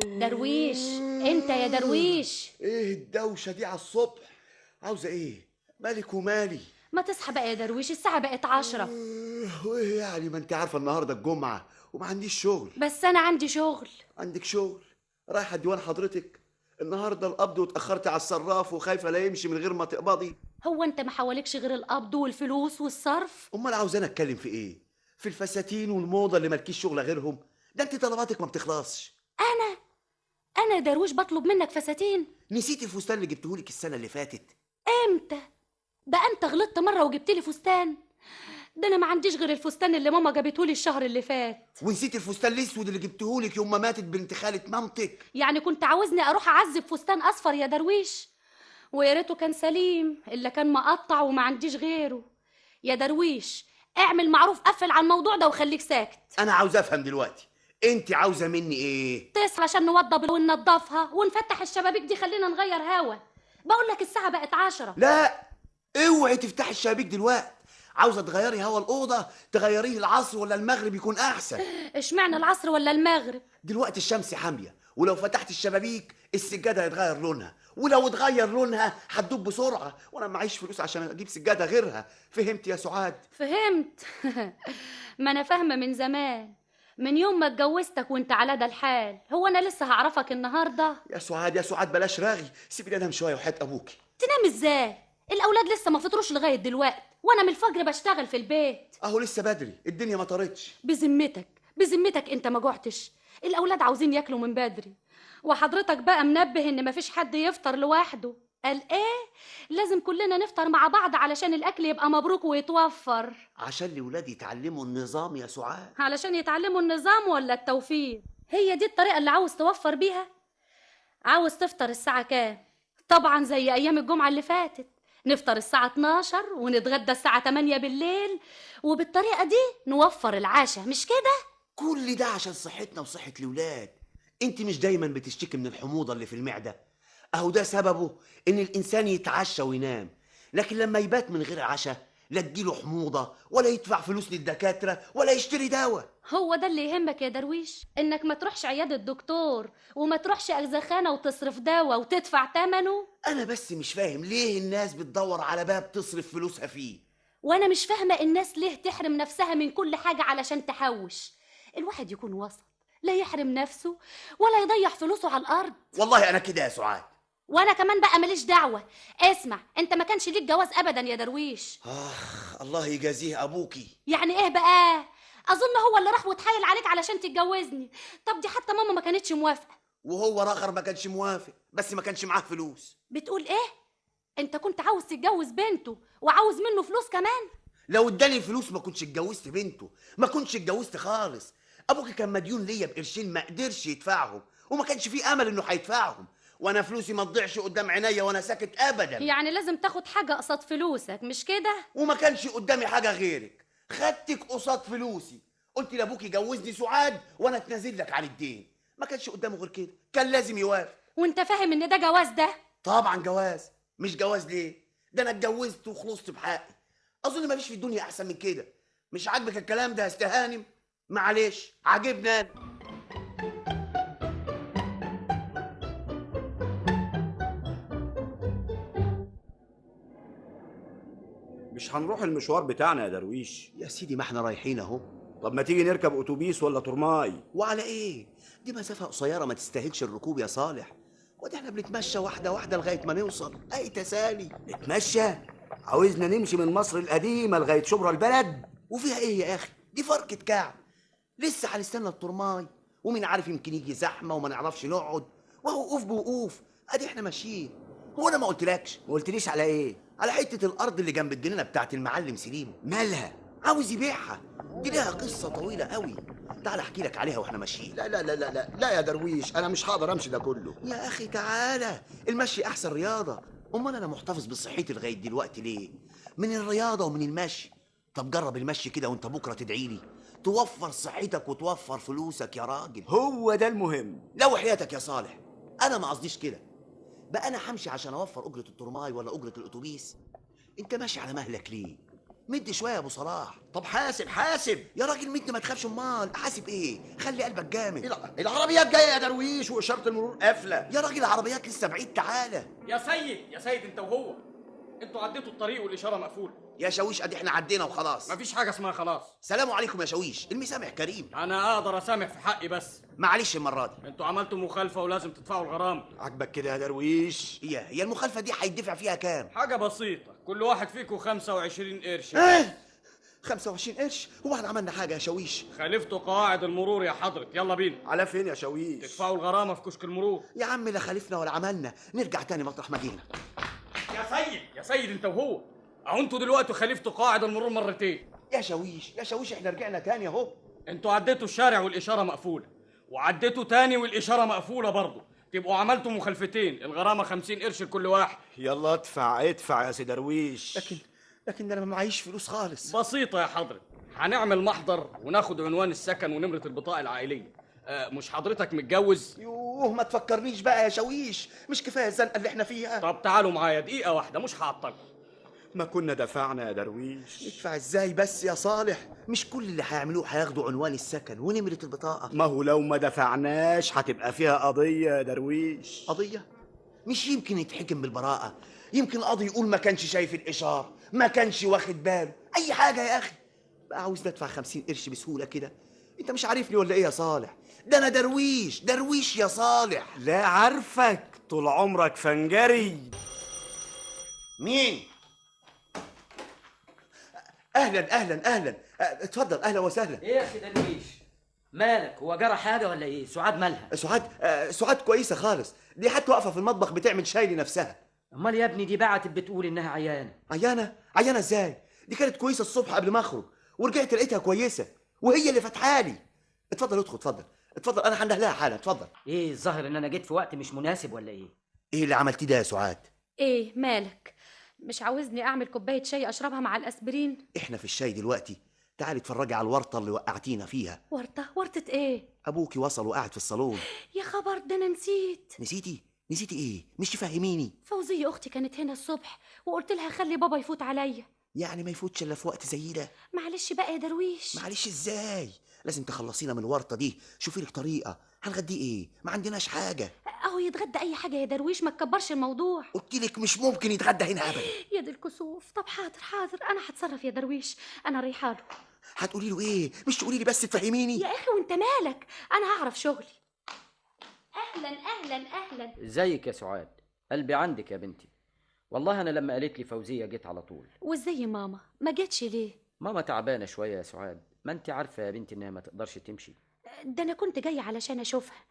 درويش، انت يا درويش. ايه الدوشه دي على الصبح؟ عاوزه ايه؟ مالك ومالي؟ ما تصحى بقى يا درويش، الساعة بقت 10. وايه يعني؟ ما انت عارفه النهارده الجمعه وما عنديش شغل. بس انا عندي شغل. عندك شغل؟ رايحه الديوان حضرتك؟ النهارده القبض واتاخرتي على الصراف وخايفه لا يمشي من غير ما تقبضي. هو انت ما حواليكش غير القبض والفلوس والصرف؟ امال عاوزاني اتكلم في ايه؟ في الفساتين والموضه اللي مالكيش شغل غيرهم؟ ده انت طلباتك ما بتخلصش. انا يا درويش بطلب منك فساتين؟ نسيتي الفستان اللي جبتهولك السنه اللي فاتت؟ امتى؟ بقى انت غلطت مرة وجبت لي فستان؟ ده انا ما عنديش غير الفستان اللي ماما جابته الشهر اللي فات. ونسيتي الفستان الاسود اللي جبتهولك يوم ما ماتت بنت خاله مامتك؟ يعني كنت عاوزني اروح اعذب فستان اصفر يا درويش؟ ويا ريته كان سليم، الا كان مقطع وما عنديش غيره. يا درويش، اعمل معروف، قفل على الموضوع ده وخليك ساكت. انا عاوز افهم دلوقتي، انت عاوزه مني ايه؟ تصحى عشان نوضب وننضفها ونفتح الشبابيك دي، خلينا نغير هوا. بقول لك الساعة بقت 10. لا، اوعي تفتحي الشبابيك دلوقتي. عاوزه تغيري هوا الاوضه، تغيريه العصر ولا المغرب يكون احسن. اشمعنى العصر ولا المغرب؟ دلوقتي الشمس حاميه، ولو فتحت الشبابيك السجاده هيتغير لونها، ولو اتغير لونها هتدوب بسرعه، وانا معيش فلوس عشان اجيب سجاده غيرها. فهمت يا سعاد؟ فهمت. ما انا فاهمة من زمان، من يوم ما اتجوزتك وانت على ده الحال. هو انا لسه هعرفك النهارده؟ يا سعاد يا سعاد، بلاش رغي، سيبيني انام شويه وحياه ابوكي. تنام ازاي؟ الاولاد لسه ما فطروش لغايه دلوقتي، وانا من الفجر بشتغل في البيت. اهو لسه بدري، الدنيا ما طارتش. بذمتك انت ما جوعتش؟ الاولاد عاوزين ياكلوا من بدري، وحضرتك بقى منبه ان مفيش حد يفطر لوحده. قال ايه؟ لازم كلنا نفطر مع بعض علشان الاكل يبقى مبروك ويتوفر. عشان الولاد يتعلموا النظام يا سعاد. علشان يتعلموا النظام ولا التوفير؟ هي دي الطريقه اللي عاوز توفر بيها؟ عاوز تفطر الساعه كام؟ طبعا زي ايام الجمعه اللي فاتت، نفطر الساعة 12 ونتغدى الساعة 8 بالليل، وبالطريقة دي نوفر العشاء، مش كده؟ كل ده عشان صحتنا وصحة الولاد. انت مش دايما بتشتكي من الحموضة اللي في المعدة؟ اهو ده سببه ان الانسان يتعشى وينام، لكن لما يبات من غير عشاء لا تجيله حموضة ولا يدفع فلوس للدكاترة ولا يشتري دواء. هو ده اللي يهمك يا درويش؟ انك ما تروحش عيادة دكتور وما تروحش اجزخانة وتصرف دواء وتدفع ثمنه؟ انا بس مش فاهم ليه الناس بتدور على باب تصرف فلوسها فيه. وانا مش فاهمة الناس ليه تحرم نفسها من كل حاجة علشان تحوش. الواحد يكون وسط، لا يحرم نفسه ولا يضيع فلوسه على الارض. والله انا كده يا سعاد. وانا كمان بقى ماليش دعوة. اسمع، انت ما كانش ليك جواز ابدا يا درويش. الله يجازيه ابوكي. يعني ايه بقى؟ اظن هو اللي راح واتحايل عليك علشان تتجوزني. طب دي حتى ماما ما كانتش موافقة. وهو راخر ما كانش موافق، بس ما كانش معاه فلوس. بتقول ايه؟ انت كنت عاوز تتجوز بنته وعاوز منه فلوس كمان؟ لو اداني الفلوس ما كنتش اتجوزت بنته، ما كنتش اتجوزت خالص. ابوكي كان مديون ليا بقرشين ما قدرش يدفعهم، وما كانش في امل انه هيدفعهم، وانا فلوسي ما تضيعش قدام عينيا وانا ساكت ابدا. يعني لازم تاخد حاجة قصاد فلوسك، مش كده؟ وما كانش قدامي حاجه غيرك، خدتك قصاد فلوسي. قلت لابوكي جوزني سعاد وانا اتنازل لك عن الدين. ما كانش قدامه غير كده، كان لازم يوافق. وانت فاهم ان ده جواز ده؟ طبعا جواز. مش جواز ليه؟ ده انا اتجوزت وخلصت بحقي. اظن ما فيش في الدنيا احسن من كده. مش عاجبك الكلام ده يا استهانم؟ معلش، عاجبني انا. مش هنروح المشوار بتاعنا يا درويش؟ يا سيدي ما احنا رايحين اهو. طب ما تيجي نركب اتوبيس ولا ترماي؟ وعلى ايه؟ دي مسافة قصيرة ما تستاهلش الركوب يا صالح. ودي احنا بنتمشى واحدة واحدة لغاية ما نوصل. اي تسالي. نتمشى؟ عاوزنا نمشي من مصر القديمة لغاية شبرا البلد؟ وفيها ايه يا اخي؟ دي فرقة كعب. لسه هنستنى الترماي، ومين عارف يمكن يجي زحمة وما نعرفش نقعد، وهو وقوف بوقوف. ادي احنا ماشيين. هو انا ما قلتلكش؟ ما قلتليش على ايه؟ على حتة الارض اللي جنب الجنينة بتاعت المعلم سليم. مالها؟ عاوز يبيعها. دي لها قصة طويلة قوي، تعال احكي لك عليها واحنا ماشيين. لا لا لا لا لا لا يا درويش، انا مش هقدر امشي ده كله. يا اخي تعالى، المشي احسن رياضة. امال انا محتفظ بصحتي لغاية دلوقتي ليه؟ من الرياضة ومن المشي. طب جرب المشي كده وانت بكرة تدعيلي توفر صحتك وتوفر فلوسك يا راجل. هو ده المهم. لو حياتك يا صالح، انا ما قصديش كده. بقى انا همشي عشان اوفر اجرة الترماي ولا اجرة الاتوبيس؟ انت ماشي على مهلك ليه؟ مد شويه يا ابو صلاح. طب حاسب حاسب. يا راجل مد، ما تخافش، امال حاسب ايه؟ خلي قلبك جامد. العربيات جايه يا درويش واشاره المرور قافله. يا راجل العربيات لسه بعيد، تعالى. يا سيد انت وهو، انتوا عديتوا الطريق والاشاره مقفوله. يا شاويش ادي احنا عدينا وخلاص. مفيش حاجه اسمها خلاص. سلام عليكم يا شاويش، المسامح كريم. انا اقدر اسامح في حقي، بس معلش المره دي. انتوا عملتوا مخالفه ولازم تدفعوا الغرامه. عاجبك كده يا درويش؟ هي المخالفه دي هيدفع فيها كام؟ حاجه بسيطه، كل واحد فيكم 25 قرش. 25 قرش؟ هو احنا عملنا حاجه يا شاويش؟ خالفتوا قواعد المرور يا حضرة. يلا بينا. على فين يا شاويش؟ تدفعوا الغرامه في كشك المرور. يا عم لا خالفنا ولا عملنا، نرجع تاني مطرح ما جينا. يا سيد انت وهو، اهو انتوا دلوقتي خالفتوا قواعد المرور مرتين. يا شاويش احنا رجعنا تاني اهو. انتوا عديتوا الشارع والاشاره مقفوله، وعديتوا تاني والاشاره مقفوله برضه، تبقوا عملتوا مخالفتين، الغرامه 50 قرش لكل واحد. يلا ادفع يا سي درويش. لكن انا ما معيش فلوس خالص. بسيطه يا حضرة، هنعمل محضر وناخد عنوان السكن ونمره البطاقه العائليه. مش حضرتك متجوز؟ يوه ما تفكرنيش بقى يا شاويش، مش كفايه الزنقه اللي احنا فيها؟ طب تعالوا معايا دقيقه واحده، مش هعطلكم. ما كنا دفعنا يا درويش. ندفع ازاي بس يا صالح؟ مش كل اللي هيعملوه هياخدوا عنوان السكن ونمره البطاقه. ما هو لو ما دفعناش هتبقى فيها قضيه يا درويش. قضيه؟ مش يمكن يتحكم بالبراءه؟ يمكن القاضي يقول ما كانش شايف الاشاره، ما كانش واخد باله، اي حاجه يا اخي. بقى عاوز ندفع 50 قرش بسهوله كده؟ انت مش عارفني ولا ايه يا صالح؟ ده انا درويش يا صالح. لا عارفك، طول عمرك فنجري. مين؟ اهلا اتفضل، اهلا وسهلا. ايه يا سي درويش، مالك؟ هو جرى حاجه ولا ايه؟ سعاد مالها؟ سعاد كويسه خالص، دي حتى واقفه في المطبخ بتعمل شاي لنفسها. امال يا ابني دي بعتت بتقول انها عيانه. عيانه ازاي؟ دي كانت كويسه الصبح قبل ما اخرج، ورجعت لقيتها كويسه وهي اللي فاتحالي. اتفضل ادخل، اتفضل انا هنده لها حالا، اتفضل. ايه الظاهر ان انا جيت في وقت مش مناسب ولا ايه؟ ايه اللي عملتيه ده يا سعاد؟ ايه مالك؟ مش عاوزني اعمل كوبايه شاي اشربها مع الاسبرين؟ احنا في الشاي دلوقتي، تعالي اتفرجي على الورطه اللي وقعتينا فيها. ورطه ايه؟ ابوكي وصل وقاعد في الصالون. يا خبر، ده انا نسيت. نسيتي ايه؟ مش تفهميني. فوزية اختي كانت هنا الصبح وقلت لها خلي بابا يفوت عليا. يعني ما يفوتش الا في وقت زي ده؟ معلش بقى يا درويش. معلش ازاي؟ لازم تخلصينا من الورطه دي، شوفي لك طريقه. هنغديه ايه؟ ما عندناش حاجه. اهو يتغدى اي حاجه يا درويش، ما تكبرش الموضوع. قلت لك مش ممكن يتغدى هنا ابدا. يا دي الكسوف. طب حاضر انا هتصرف يا درويش، انا رايحه له. هتقولي له ايه؟ مش تقولي لي بس تفهميني؟ يا اخي وانت مالك، انا هعرف شغلي. اهلا. ازيك يا سعاد؟ قلبي عندك يا بنتي. والله انا لما قالت لي فوزيه جيت على طول. وازاي ماما ما جتش ليه؟ ماما تعبانه شويه يا سعاد، ما انت عارفه يا بنتي انها ما تقدرش تمشي. ده انا كنت جايه علشان اشوفها.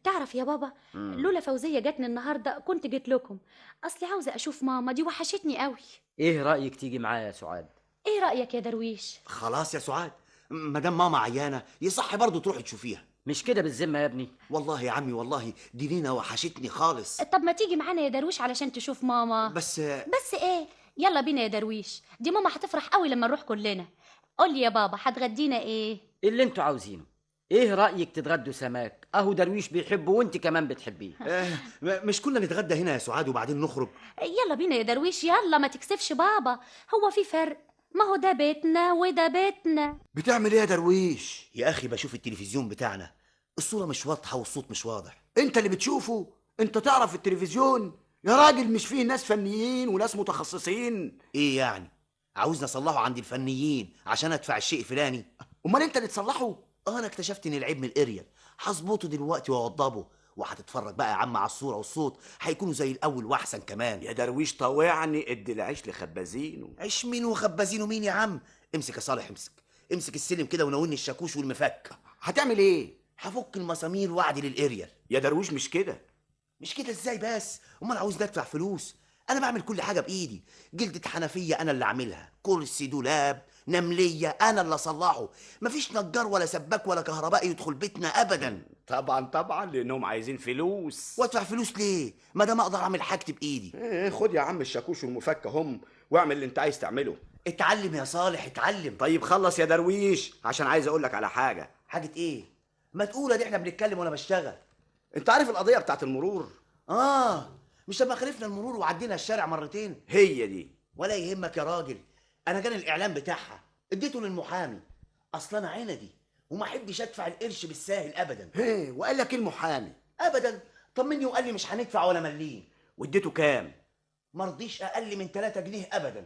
تعرف يا بابا، لولا فوزيه جاتني النهارده كنت جيت لكم. اصلي عاوزه اشوف ماما، دي وحشتني قوي. ايه رايك تيجي معايا يا سعاد؟ ايه رايك يا درويش؟ خلاص يا سعاد، ما دام ماما عيانه يصح برضه تروحي تشوفيها. مش كده بالذمه يا ابني؟ والله يا عمي، والله دي لينا وحشتني خالص. طب ما تيجي معانا يا درويش علشان تشوف ماما. بس ايه؟ يلا بينا يا درويش، دي ماما هتفرح قوي لما نروح كلنا. قول لي يا بابا، هتغدينا ايه؟ اللي انتوا عاوزينه. ايه رايك تتغدوا سمك؟ اهو درويش بيحبه وانت كمان بتحبيه. مش كنا نتغدى هنا يا سعاد وبعدين نخرج؟ يلا بينا يا درويش، يلا ما تكسفش بابا. هو في فرق؟ ما هو ده بيتنا وده بيتنا. بتعمل ايه يا درويش؟ يا اخي بشوف التلفزيون بتاعنا، الصوره مش واضحه والصوت مش واضح. انت اللي بتشوفه؟ انت تعرف التلفزيون يا راجل؟ مش فيه ناس فنيين وناس متخصصين؟ ايه يعني؟ عاوزنا اصلحه عند الفنيين عشان ادفع الشيء الفلاني؟ امال انت اللي تصلحه؟ انا اكتشفت ان العيب من الاريال، هظبطه دلوقتي واوضبه، وهتتفرج بقى يا عم على الصوره والصوت، هيكونوا زي الاول واحسن كمان. يا درويش طوعني، ادي العيش لخبازينه. عيش مين وخبازينه مين يا عم؟ امسك يا صالح، امسك السلم كده وناولني الشاكوش والمفك. هتعمل ايه؟ هفك المسامير واعدل الاريال. يا درويش مش كده. مش كده ازاي بس؟ امال عاوز ادفع فلوس؟ انا بعمل كل حاجه بايدي، جلدة حنفيه انا اللي اعملها، كرسي دولاب نمليه انا اللي اصلحه، مفيش نجار ولا سباك ولا كهربائي يدخل بيتنا ابدا. طبعا لانهم عايزين فلوس. وادفع فلوس ليه ما دام اقدر اعمل حاجتي بايدي؟ خد يا عم الشاكوش والمفك هم، واعمل اللي انت عايز تعمله. اتعلم يا صالح اتعلم. طيب خلص يا درويش عشان عايز اقول لك على حاجه. حاجه ايه؟ ما تقولها دي، احنا بنتكلم وانا بشتغل. انت عارف القضيه بتاعت المرور؟ مش لما خالفنا المرور وعدينا الشارع مرتين؟ هي دي. ولا يهمك يا راجل، انا جاني الاعلان بتاعها اديته للمحامي. اصل انا عندي وما احبش ادفع القرش بالساهل ابدا. ايه وقال لك ايه المحامي؟ ابدا، طمني وقال لي مش هندفع ولا مليم. واديته كام؟ مرضيش اقل من 3 جنيه ابدا.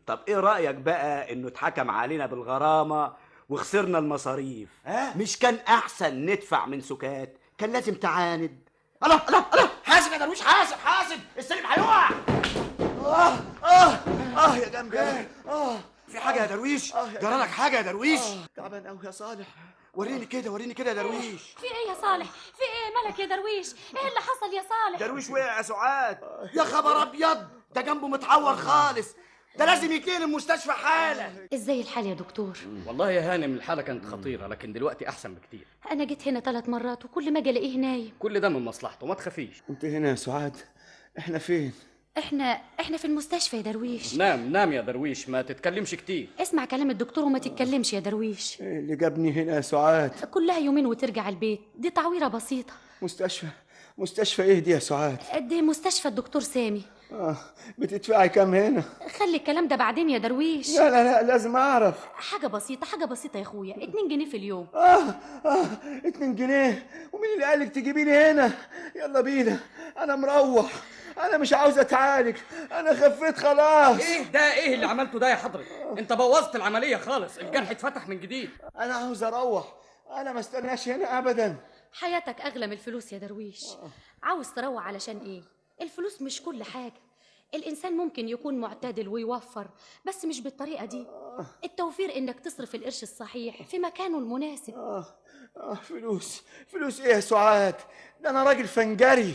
طب ايه رايك بقى انه اتحكم علينا بالغرامه وخسرنا المصاريف؟ ها؟ مش كان احسن ندفع من سكات؟ كان لازم تعاند. الله الله الله، حاسب يا درويش، حاسب حاسب، السلم هيقع. يا جنبي. في حاجه يا درويش؟ يا جرالك حاجه يا درويش؟ تعبان قوي يا صالح. وريني كده وريني كده يا درويش. في ايه يا صالح؟ في ايه مالك يا درويش؟ ايه اللي حصل يا صالح؟ درويش وقع يا سعاد. يا خبر ابيض، ده جنبه متعور خالص، ده لازم يتنقل المستشفى حالا. ازاي الحال يا دكتور؟ والله يا هانم الحالة كانت خطيرة، لكن دلوقتي أحسن بكتير. انا جيت هنا 3 مرات وكل ما اجي الاقيه نايم. كل ده من مصلحته، ما تخافيش. انت هنا يا سعاد؟ احنا فين؟ احنا في المستشفى يا درويش. نام نام يا درويش، ما تتكلمش كتير. اسمع كلام الدكتور وما تتكلمش يا درويش. ايه اللي جابني هنا يا سعاد؟ كلها يومين وترجع البيت، دي تعويرة بسيطة. مستشفى ايه دي يا سعاد؟ دي مستشفى الدكتور سامي. بتدفعي كام هنا؟ خلي الكلام ده بعدين يا درويش. لا لازم اعرف. حاجة بسيطة يا اخويا، 2 جنيه في اليوم. 2 جنيه؟ ومين اللي قالك تجيبيني هنا؟ يلا بينا، انا مروح، انا مش عاوز اتعالج، انا خفيت خلاص. ايه اللي عملته ده يا حضرتك؟ انت بوظت العملية خالص، الجرح اتفتح من جديد. انا عاوز اروح، انا ما استناش هنا ابدا. حياتك اغلى من الفلوس يا درويش. عاوز تروح علشان ايه؟ الفلوس مش كل حاجة. الإنسان ممكن يكون معتدل ويوفر، بس مش بالطريقة دي. التوفير إنك تصرف القرش الصحيح في مكانه المناسب. فلوس ايه يا سعاد؟ ده انا راجل فنجري.